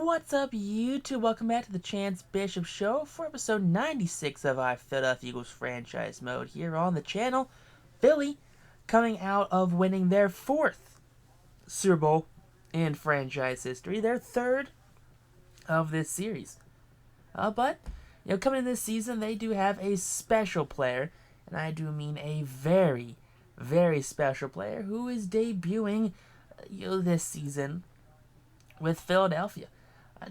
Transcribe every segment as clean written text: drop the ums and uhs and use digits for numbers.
What's up, YouTube? Welcome back to the Chance Bishop Show for episode 96 of our Philadelphia Eagles franchise mode here on the channel. Philly coming out of winning their fourth Super Bowl in franchise history, their third of this series. But coming into this season, they do have a special player, and I do mean a very, very special player who is debuting this season with Philadelphia.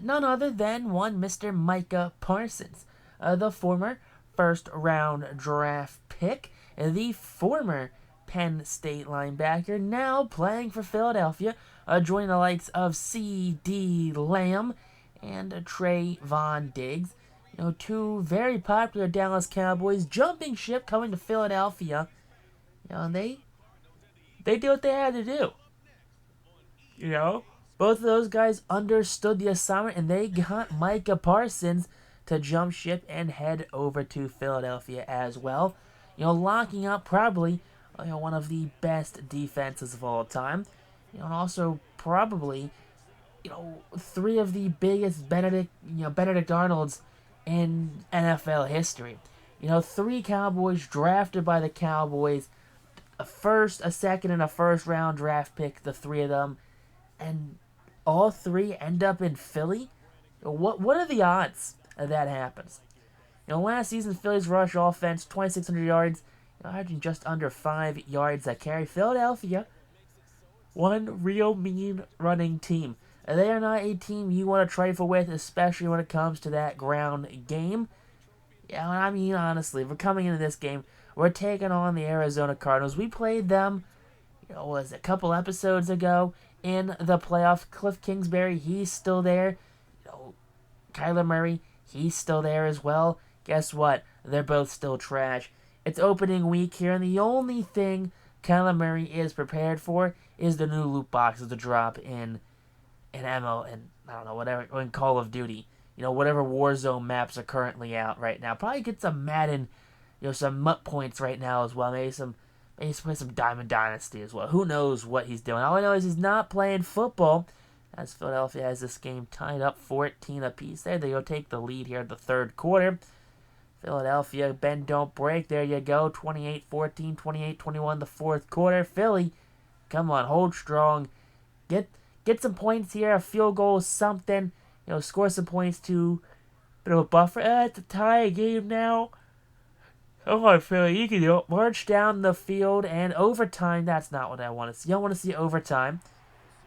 None other than one Mr. Micah Parsons, the former first-round draft pick, the former Penn State linebacker, now playing for Philadelphia, joining the likes of C.D. Lamb and Trayvon Diggs. Two very popular Dallas Cowboys jumping ship coming to Philadelphia. They did what they had to do. Both of those guys understood the assignment, and they got Micah Parsons to jump ship and head over to Philadelphia as well. Locking up probably one of the best defenses of all time. And also probably three of the biggest Benedict Arnolds in NFL history. Three Cowboys drafted by the Cowboys, a first, a second, and a first round draft pick, the three of them, and all three end up in Philly. What are the odds that happens? Last season, Philly's rush offense, 2,600 yards, averaging just under 5 yards a carry. Philadelphia, one real mean running team. They are not a team you want to trifle with, especially when it comes to that ground game. I mean, honestly, if we're coming into this game, we're taking on the Arizona Cardinals. We played them, was a couple episodes ago in the playoff. Cliff Kingsbury, he's still there. Kyler Murray, he's still there as well. Guess what? They're both still trash. It's opening week here, and the only thing Kyler Murray is prepared for is the new loot boxes to drop in ML and I don't know, whatever, in Call of Duty. Whatever Warzone maps are currently out right now. Probably get some Madden, some MUT points right now as well. Maybe play some Diamond Dynasty as well. Who knows what he's doing? All I know is he's not playing football, as Philadelphia has this game tied up 14 apiece. There they go, take the lead here in the third quarter. Philadelphia, bend don't break. There you go, 28-14, 28-21 the fourth quarter. Philly, come on, hold strong. Get some points here, a field goal, something. Score some points to bit of a buffer. It's a tie game now. Come on, Philly, you can do it. March down the field, and overtime, that's not what I want to see. I want to see overtime.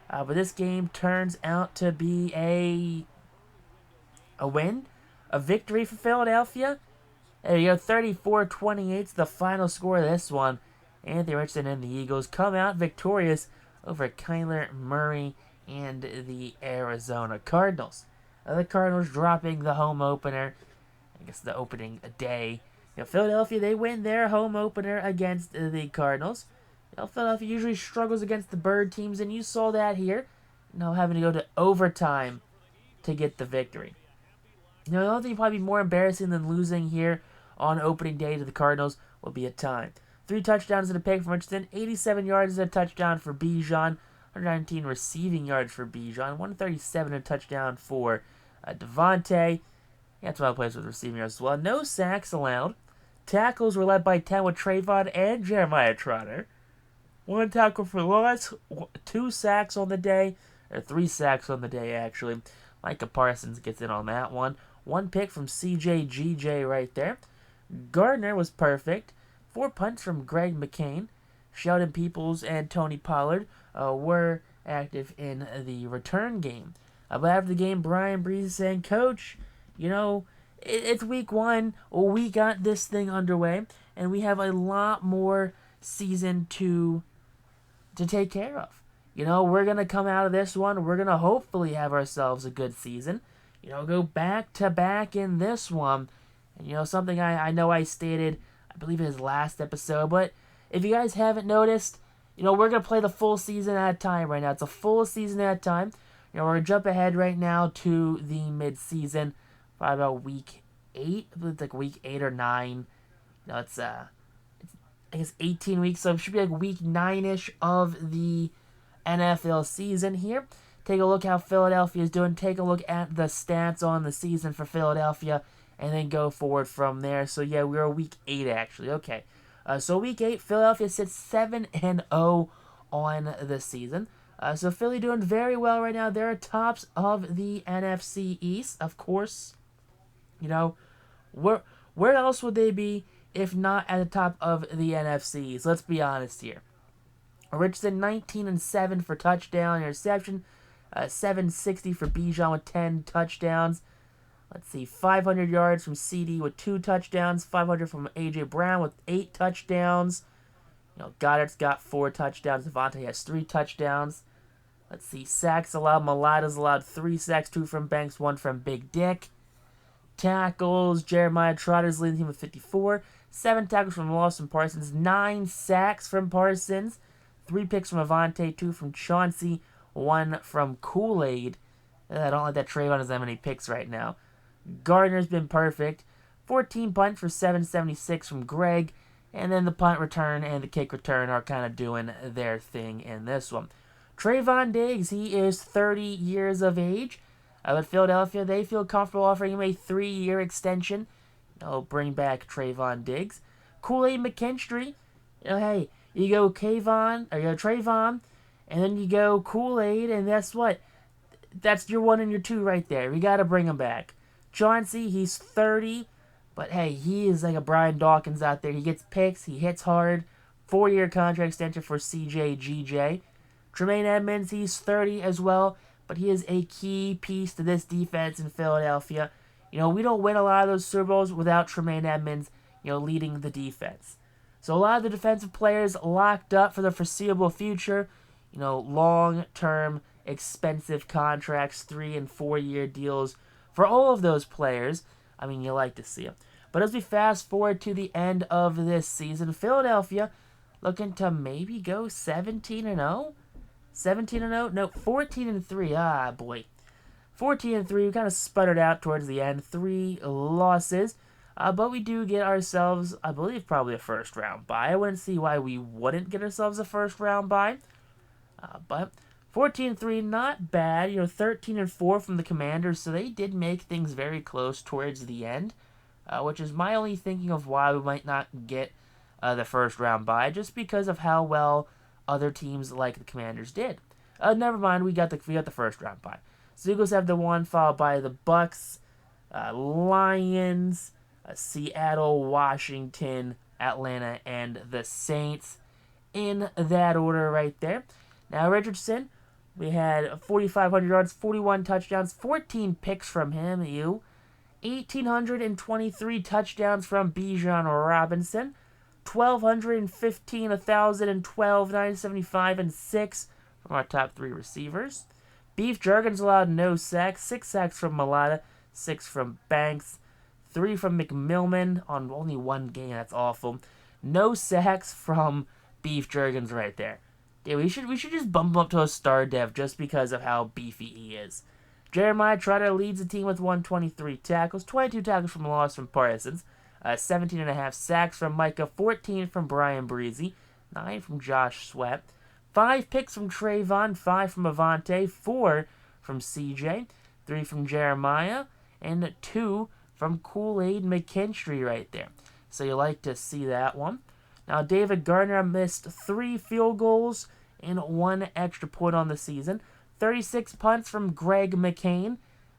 But this game turns out to be a win, a victory for Philadelphia. There you go, 34-28 the final score of this one. Anthony Richardson and the Eagles come out victorious over Kyler Murray and the Arizona Cardinals. The Cardinals dropping the home opener, I guess the opening day. Philadelphia, they win their home opener against the Cardinals. Philadelphia usually struggles against the bird teams, and you saw that here. Having to go to overtime to get the victory. The only thing probably more embarrassing than losing here on opening day to the Cardinals will be a time. 3 touchdowns and a pick from Richardson, 87 yards and a touchdown for Bijan, 119 receiving yards for Bijan, 137 and a touchdown for Devontae. That's why I plays with receiving yards as well. No sacks allowed. Tackles were led by 10 with Trayvon and Jeremiah Trotter. 1 tackle for loss, 2 sacks on the day, or 3 sacks on the day actually. Micah Parsons gets in on that one. 1 pick from CJ right there. Gardner was perfect. 4 punts from Greg McCain. Sheldon Peoples and Tony Pollard were active in the return game. But after the game, Brian Breeze saying, Coach, it's week 1. We got this thing underway, and we have a lot more season to take care of. We're going to come out of this one. We're going to hopefully have ourselves a good season. Go back to back in this one. And, something I know I stated, I believe in his last episode, but if you guys haven't noticed, we're going to play the full season at a time right now. It's a full season at a time. We're going to jump ahead right now to the mid-season, probably about week 8. I believe it's like week 8 or 9. It's I guess 18 weeks, so it should be like week 9-ish of the NFL season here. take a look how Philadelphia is doing, take a look at the stats on the season for Philadelphia, and then go forward from there. So yeah, we're week 8 actually. Okay, so week 8, Philadelphia sits 7-0 on the season. So Philly doing very well right now. They're tops of the NFC East, of course. You know, where else would they be if not at the top of the NFC East? Let's be honest here. Richardson 19-7 for touchdown interception, 760 for Bijan with 10 touchdowns. Let's see, 500 yards from CD with 2 touchdowns, 500 from AJ Brown with 8 touchdowns. Goddard's got 4 touchdowns. Devontae has 3 touchdowns. Let's see, sacks allowed. Malata's allowed 3 sacks, 2 from Banks, 1 from Big Dick. Tackles, Jeremiah Trotter's leading the team with 54. 7 tackles from Lawson Parsons, 9 sacks from Parsons. 3 picks from Avante, 2 from Chauncey, 1 from Kool-Aid. I don't like that Trayvon has that many picks right now. Gardner's been perfect. 14 punts for 776 from Greg. And then the punt return and the kick return are kind of doing their thing in this one. Trayvon Diggs, he is 30 years of age. But Philadelphia, they feel comfortable offering him a 3-year extension. Bring back Trayvon Diggs. Kool-Aid McKinstry, hey, you go Trayvon, and then you go Kool-Aid, and that's what? That's your 1 and your 2 right there. We got to bring him back. Chauncey, he's 30, but hey, he is like a Brian Dawkins out there. He gets picks, he hits hard. 4-year contract extension for CJ GJ. Tremaine Edmonds, he's 30 as well, but he is a key piece to this defense in Philadelphia. We don't win a lot of those Super Bowls without Tremaine Edmonds, leading the defense. So a lot of the defensive players locked up for the foreseeable future. Long-term, expensive contracts, 3- and 4-year deals for all of those players. I mean, you like to see them. But as we fast forward to the end of this season, Philadelphia looking to maybe go 17-0? 17-0? No, 14-3. Ah, boy. 14-3. We kind of sputtered out towards the end. 3 losses. But we do get ourselves, I believe, probably a first-round bye. I wouldn't see why we wouldn't get ourselves a first-round bye. But 14-3, not bad. 13-4 from the Commanders, so they did make things very close towards the end, which is my only thinking of why we might not get the first-round bye, just because of how well other teams like the Commanders did. Never mind, we got the first-round bye. So Eagles have the 1, followed by the Bucks, Lions, Seattle, Washington, Atlanta, and the Saints, in that order right there. Now, Richardson, we had 4,500 yards, 41 touchdowns, 14 picks from him, 1,823 touchdowns from Bijan Robinson, 1,215, 1,012, 975, and 6 from our top 3 receivers. Beef Jergens allowed no sacks, 6 sacks from Malata, 6 from Banks, 3 from McMillman on only 1 game. That's awful. No sacks from Beef Jergens right there. Yeah, we should just bump him up to a star dev just because of how beefy he is. Jeremiah Trotter leads the team with 123 tackles, 22 tackles from Lawson Parsons, 17.5 sacks from Micah, 14 from Brian Breezy, 9 from Josh Sweat, 5 picks from Trayvon, 5 from Avante, 4 from CJ, 3 from Jeremiah, and 2 from Kool-Aid McKinstry right there. So you like to see that one. Now, David Gardner missed 3 field goals and 1 extra point on the season. 36 punts from Greg McCain,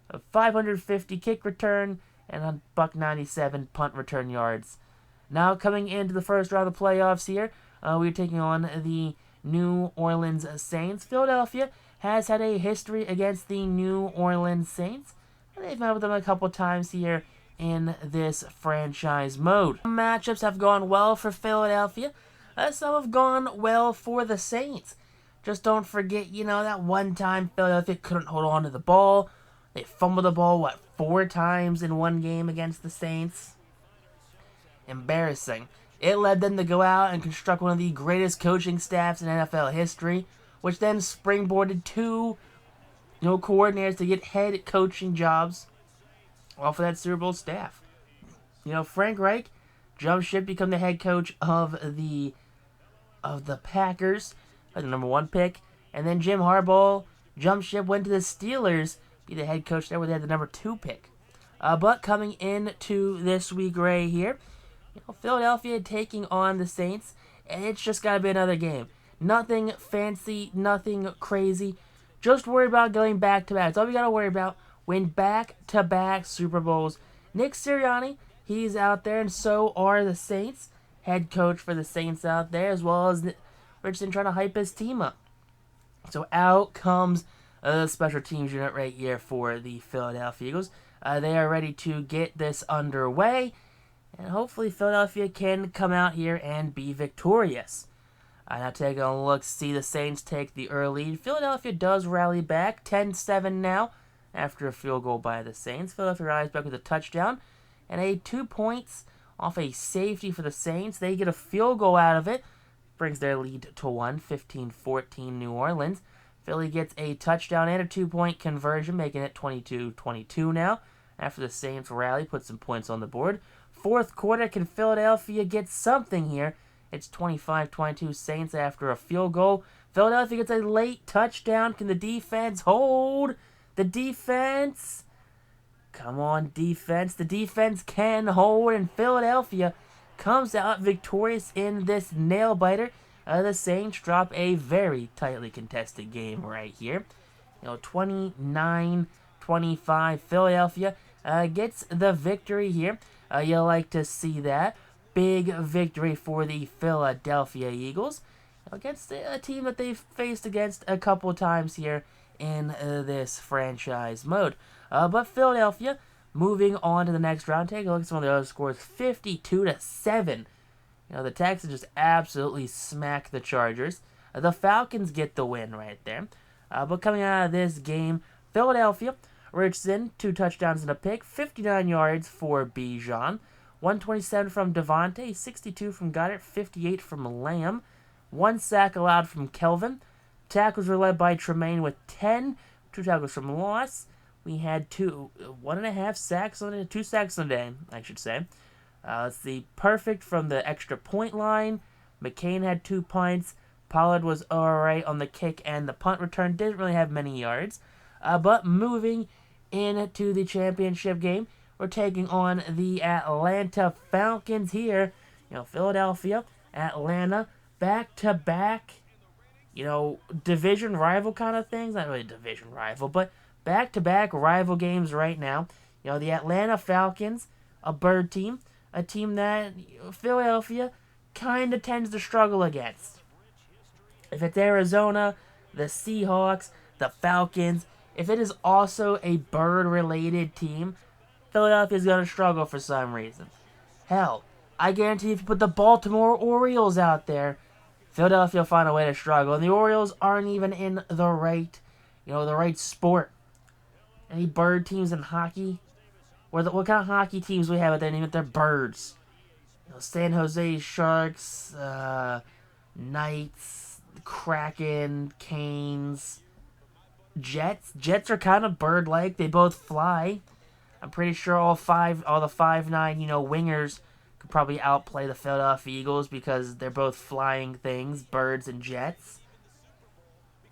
a 550 kick return, and a $197 punt return yards. Now, coming into the first round of the playoffs here, we're taking on the New Orleans Saints. Philadelphia has had a history against the New Orleans Saints. They've met with them a couple times here in this franchise mode. Some matchups have gone well for Philadelphia. Some have gone well for the Saints. Just don't forget, that one time Philadelphia couldn't hold on to the ball. They fumbled the ball, 4 times in one game against the Saints? Embarrassing. It led them to go out and construct one of the greatest coaching staffs in NFL history, which then springboarded 2 coordinators to get head coaching jobs off of that Super Bowl staff. Frank Reich jumped ship, become the head coach of the Packers, the number 1 pick, and then Jim Harbaugh Jump ship went to the Steelers, be the head coach there where they had the number 2 pick. But coming into this week right here, Philadelphia taking on the Saints, and it's just got to be another game. Nothing fancy, nothing crazy. Just worry about going back-to-back. That's all we got to worry about. Win back-to-back Super Bowls. Nick Sirianni, he's out there, and so are the Saints. Head coach for the Saints out there, as well as Richardson trying to hype his team up. So out comes the special teams unit right here for the Philadelphia Eagles. They are ready to get this underway, and hopefully Philadelphia can come out here and be victorious. Now taking a look, see the Saints take the early lead. Philadelphia does rally back, 10-7 now, after a field goal by the Saints. Philadelphia rallies back with a touchdown, and 2 points off a safety for the Saints. They get a field goal out of it, brings their lead to 1, 15-14 New Orleans. Philly gets a touchdown and a 2-point conversion, making it 22-22 now. After the Saints rally, put some points on the board. Fourth quarter, can Philadelphia get something here? It's 25-22 Saints after a field goal. Philadelphia gets a late touchdown. Can the defense hold? The defense? Come on, defense. The defense can hold, and Philadelphia comes out victorious in this nail-biter. The Saints drop a very tightly contested game right here. 29-25. Philadelphia gets the victory here. You like to see that. Big victory for the Philadelphia Eagles against a team that they've faced against a couple times here in this franchise mode. But Philadelphia moving on to the next round. Take a look at some of the other scores. 52-7. The Texans just absolutely smack the Chargers. The Falcons get the win right there. But coming out of this game, Philadelphia, Richardson, 2 touchdowns and a pick, 59 yards for Bijan, 127 from Devontae, 62 from Goddard, 58 from Lamb, 1 sack allowed from Kelvin. Tackles were led by Tremaine with 10, 2 tackles from Loss. We had 1.5 sacks on it, 2 sacks on the day, I should say. Let's see, perfect from the extra point line. McCain had 2 punts. Pollard was alright on the kick and the punt return. Didn't really have many yards. But moving into the championship game, we're taking on the Atlanta Falcons here. Philadelphia, Atlanta, back-to-back, division rival kind of things. Not really division rival, but back-to-back rival games right now. The Atlanta Falcons, a bird team, a team that Philadelphia kind of tends to struggle against. If it's Arizona, the Seahawks, the Falcons, if it is also a bird-related team, Philadelphia's going to struggle for some reason. Hell, I guarantee if you put the Baltimore Orioles out there, Philadelphia will find a way to struggle. And the Orioles aren't even in the right, the right sport. Any bird teams in hockey? What kind of hockey teams we have out there named they're birds? San Jose Sharks, Knights, Kraken, Canes, Jets. Jets are kind of bird-like. They both fly. I'm pretty sure all the 5'9", wingers could probably outplay the Philadelphia Eagles because they're both flying things, birds and jets.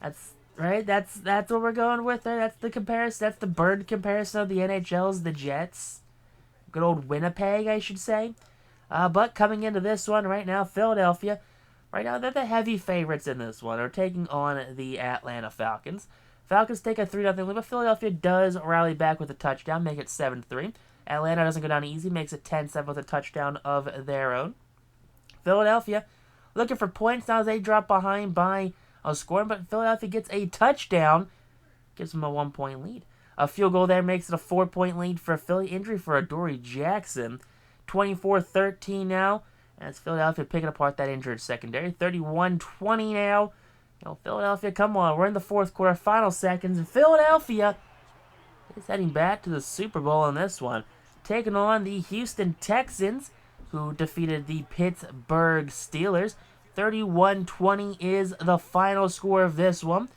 That's right. That's what we're going with there. That's the comparison. That's the bird comparison of the NHL's the Jets. Good old Winnipeg, I should say. But coming into this one right now, Philadelphia, right now they're the heavy favorites in this one. They're taking on the Atlanta Falcons. Falcons take a 3-0 lead, but Philadelphia does rally back with a touchdown, make it 7-3. Atlanta doesn't go down easy, makes it 10-7 with a touchdown of their own. Philadelphia looking for points now as they drop behind by a score, but Philadelphia gets a touchdown, gives them a 1-point lead. A field goal there makes it a 4-point lead for Philly. Injury for Adoree Jackson. 24-13 now, as Philadelphia picking apart that injured secondary. 31-20 now. Philadelphia, come on. We're in the fourth quarter, final seconds, and Philadelphia is heading back to the Super Bowl in this one, taking on the Houston Texans, who defeated the Pittsburgh Steelers. 31-20 is the final score of this one.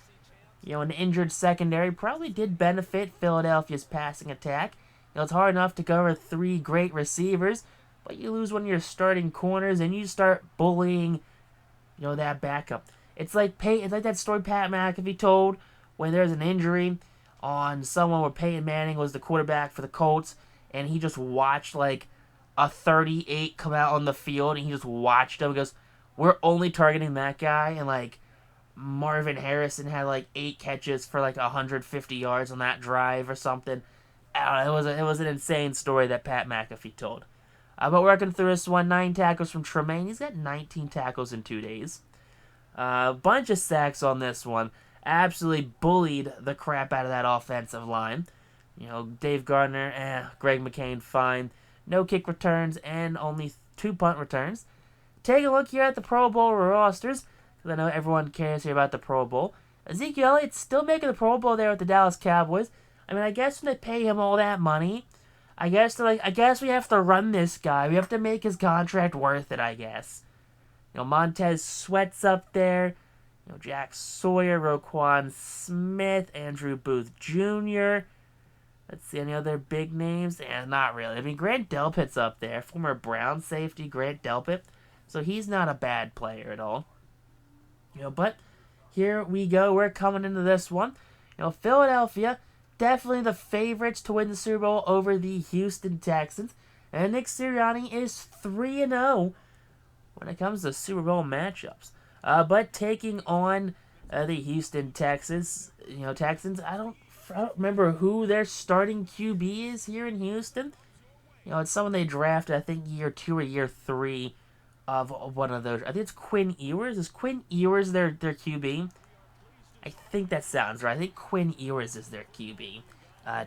An injured secondary probably did benefit Philadelphia's passing attack. It's hard enough to cover 3 great receivers, but you lose one of your starting corners and you start bullying, that backup. It's like that story Pat McAfee told when there's an injury on someone where Peyton Manning was the quarterback for the Colts, and he just watched like a 38 come out on the field, and he just watched them. He goes, we're only targeting that guy, and like Marvin Harrison had like 8 catches for like 150 yards on that drive or something. I don't know, it was an insane story that Pat McAfee told. But working through this one, 9 tackles from Tremaine. He's got 19 tackles in 2 days. Bunch of sacks on this one. Absolutely bullied the crap out of that offensive line. You know, Dave Gardner, Greg McCain, fine. No kick returns and only 2 punt returns. Take a look here at the Pro Bowl rosters, because I know everyone cares here about the Pro Bowl. Ezekiel Elliott's still making the Pro Bowl there with the Dallas Cowboys. I mean, I guess when they pay him all that money, I guess we have to run this guy. We have to make his contract worth it, I guess. You know, Montez Sweat's up there. You know, Jack Sawyer, Roquan Smith, Andrew Booth Jr. Let's see, any other big names? Not really. I mean, Grant Delpit's up there. Former Brown safety, Grant Delpit. So he's not a bad player at all. You know, but here we go. We're coming into this one. You know, Philadelphia, definitely the favorites to win the Super Bowl over the Houston Texans. And Nick Sirianni is 3-0 when it comes to Super Bowl matchups. But taking on the Houston Texans, I don't remember who their starting QB is here in Houston. You know, it's someone they drafted, I think, year 2 or year 3 of one of those. I think it's Quinn Ewers. Is Quinn Ewers their QB? I think that sounds right. I think Quinn Ewers is their QB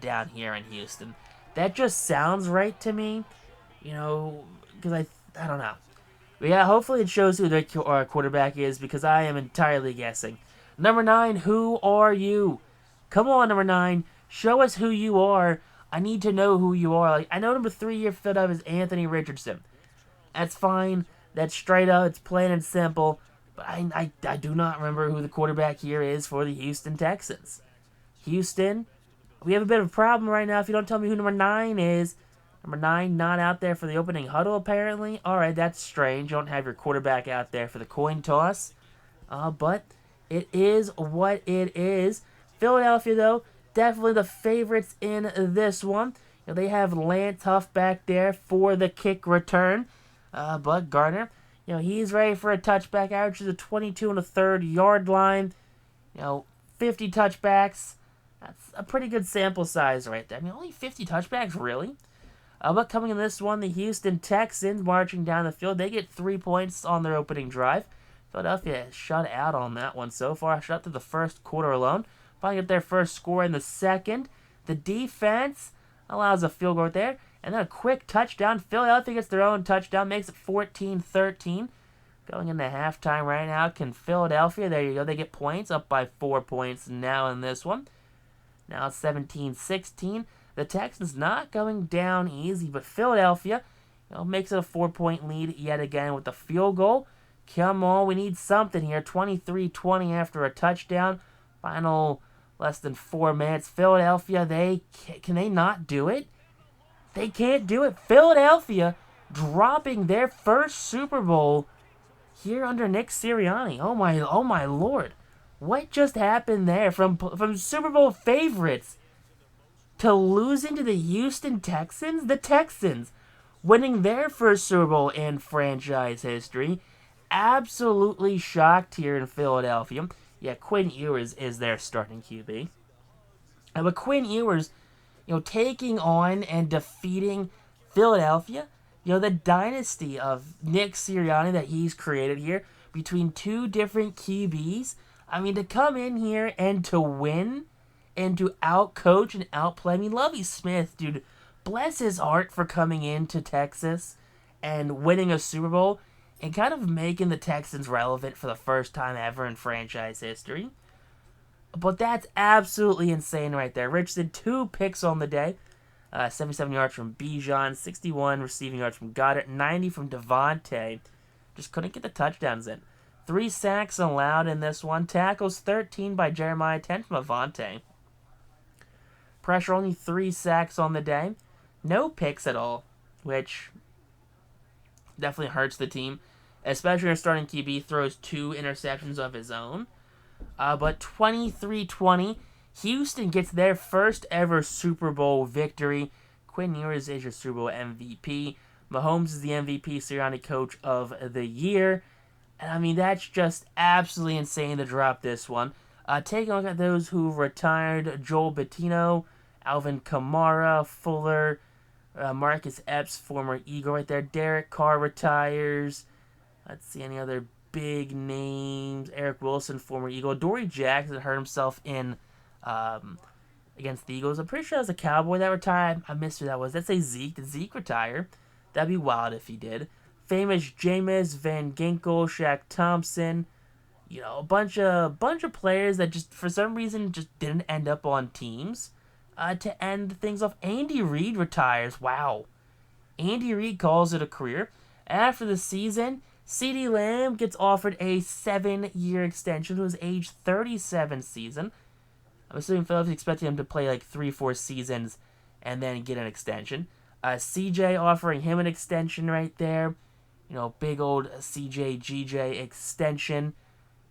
down here in Houston. That just sounds right to me. You know, because I don't know. But yeah, hopefully it shows who their quarterback is, because I am entirely guessing. Number 9, who are you? Come on, number 9. Show us who you are. I need to know who you are. Like, I know number 3 you're filled up is Anthony Richardson. That's fine. That's straight up. It's plain and simple. But I do not remember who the quarterback here is for the Houston Texans. Houston, we have a bit of a problem right now if you don't tell me who number 9 is. Number 9 not out there for the opening huddle, apparently. Alright, that's strange. You don't have your quarterback out there for the coin toss. But it is what it is. Philadelphia, though, definitely the favorites in this one. You know, they have Lance Huff back there for the kick return. But Gardner, you know, he's ready for a touchback. Averages a 22 1/3 yard line. You know, 50 touchbacks. That's a pretty good sample size right there. I mean, only 50 touchbacks, really? But coming in this one, the Houston Texans marching down the field. They get 3 points on their opening drive. Philadelphia has shut out on that one so far. Shut out to the first quarter alone. Finally get their first score in the second. The defense allows a field goal right there. And then a quick touchdown. Philadelphia gets their own touchdown. Makes it 14-13. Going into halftime right now. Can Philadelphia, there you go. They get points. Up by 4 points now in this one. Now it's 17-16. The Texans not going down easy, but Philadelphia, you know, makes it a 4-point lead yet again with the field goal. Come on, we need something here. 23-20 after a touchdown. Final less than 4 minutes. Philadelphia, can they not do it? They can't do it. Philadelphia dropping their first Super Bowl here under Nick Sirianni. Oh my Lord. What just happened there from Super Bowl favorites to losing to the Houston Texans? The Texans winning their first Super Bowl in franchise history. Absolutely shocked here in Philadelphia. Yeah, Quinn Ewers is their starting QB. But Quinn Ewers, you know, taking on and defeating Philadelphia, you know, the dynasty of Nick Sirianni that he's created here between 2 different QBs. I mean, to come in here and to win and to outcoach and outplay. I mean, Lovie Smith, dude, bless his heart for coming into Texas and winning a Super Bowl and kind of making the Texans relevant for the first time ever in franchise history. But that's absolutely insane right there. Richardson, 2 picks on the day. 77 yards from Bijan, 61 receiving yards from Goddard, 90 from Devontae. Just couldn't get the touchdowns in. 3 sacks allowed in this one. Tackles, 13 by Jeremiah, 10 from Avonte. Pressure, only 3 sacks on the day. No picks at all, which definitely hurts the team. Especially when your starting QB throws 2 interceptions of his own. But 23-20, Houston gets their first ever Super Bowl victory. Quinn Ewers is your Super Bowl MVP. Mahomes is the MVP, Sirianni Coach of the Year. And I mean, that's just absolutely insane to drop this one. Taking a look at those who retired: Joel Bettino, Alvin Kamara, Fuller, Marcus Epps, former Eagle right there. Derek Carr retires. Let's see any other big names. Eric Wilson, former Eagle. Dory Jackson hurt himself in against the Eagles. I'm pretty sure that was a Cowboy that retired. I missed who that was. Let's say Zeke. Did Zeke retire? That'd be wild if he did. Famous Jameis, Van Ginkel, Shaq Thompson. You know, a bunch of players that just for some reason just didn't end up on teams. To end things off, Andy Reid retires. Wow. Andy Reid calls it a career. After the season, CeeDee Lamb gets offered a 7-year extension to his age 37 season. I'm assuming Philadelphia expected him to play like 3-4 seasons and then get an extension. CJ offering him an extension right there. You know, big old CJ GJ extension.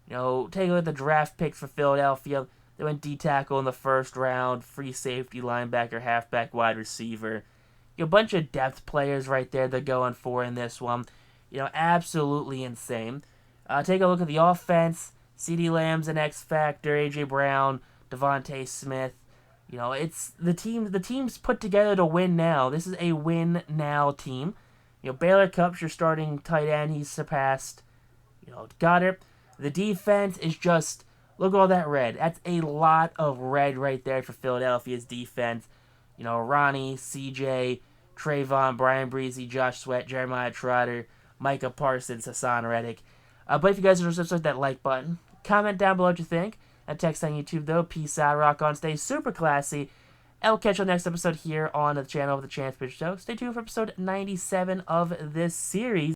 You know, take a look at the draft picks for Philadelphia. They went D tackle in the first round, free safety, linebacker, halfback, wide receiver. You know, a bunch of depth players right there they're going for in this one. You know, absolutely insane. Take a look at the offense. CeeDee Lamb's an X factor. AJ Brown, Devontae Smith. You know, it's the team's put together to win now. This is a win now team. You know, Baylor Cupp's your starting tight end. He's surpassed, you know, Goddard. The defense is just, look at all that red. That's a lot of red right there for Philadelphia's defense. You know, Ronnie, CJ, Trayvon, Brian Breezy, Josh Sweat, Jeremiah Trotter, Micah Parsons, Hassan Reddick. But if you guys are interested, that like button. Comment down below what you think. And text on YouTube, though. Peace out, rock on, stay super classy. I'll catch you on the next episode here on the channel of the Chance Pitch Show. Stay tuned for episode 97 of this series.